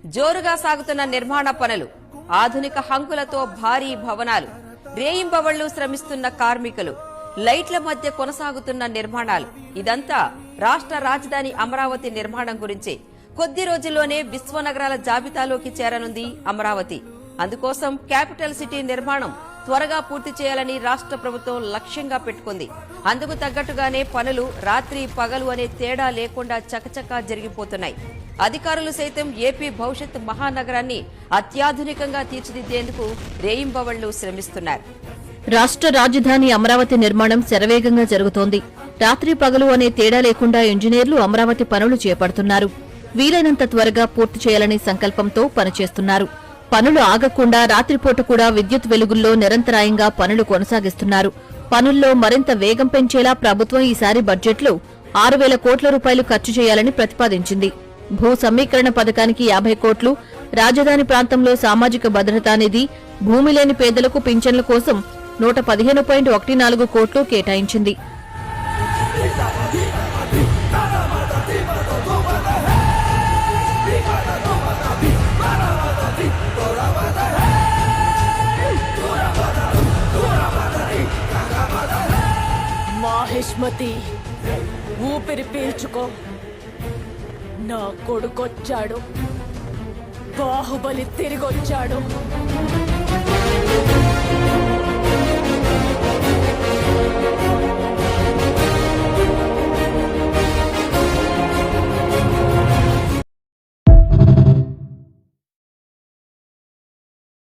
జోరుగా సాగుతున్న నిర్మాణ పనులు, ఆధునిక హంగులతో భారీ భవనాలు, రేయింబవళ్లు శ్రమిస్తున్న కార్మికులు, లైట్ల మధ్య కొనసాగుతున్న నిర్మాణాలు, ఇదంతా రాష్ట్ర రాజధాని అమరావతి నిర్మాణం గురించే. కొద్ది రోజుల్లోనే విశ్వనగరాల జాబితాలోకి చేరనుంది అమరావతి. అందుకోసం క్యాపిటల్ సిటీ నిర్మాణం త్వరగా పూర్తి చేయాలని రాష్ట్ర ప్రభుత్వం లక్ష్యంగా పెట్టుకుంది. అందుకు తగ్గట్టుగానే పనులు రాత్రి పగలు అనే తేడా లేకుండా చకచకా జరిగిపోతున్నాయి. అధికారులు సైతం ఏపీ భవిష్యత్ మహానగరాన్ని అత్యాధునికంగా తీర్చిదిద్దేందుకు రేయింబవళ్లు శ్రమిస్తున్నారు. రాష్ట్ర రాజధాని అమరావతి నిర్మాణం శరవేగంగా జరుగుతోంది. రాత్రి పగలు అనే తేడా లేకుండా ఇంజనీర్లు అమరావతి పనులు చేపడుతున్నారు. వీలైనంత త్వరగా పూర్తి చేయాలనే సంకల్పంతో పనిచేస్తున్నారు. పనులు ఆగకుండా రాత్రిపూట కూడా విద్యుత్ వెలుగుల్లో నిరంతరాయంగా పనులు కొనసాగిస్తున్నారు. పనుల్లో మరింత వేగం పెంచేలా ప్రభుత్వం ఈసారి బడ్జెట్లో 6,000 కోట్ల రూపాయలు ఖర్చు చేయాలని ప్రతిపాదించింది. భూ సమీకరణ పథకానికి 50 కోట్లు, రాజధాని ప్రాంతంలో సామాజిక భద్రతా నిధి, భూమి లేని పేదలకు పింఛన్ల కోసం 115.14 కోట్లు కేటాయించింది. మాహిష్మతి, ఊపిరి పీల్చుకో. నా కొడుకొచ్చాడు, బాహుబలి తిరిగొచ్చాడు.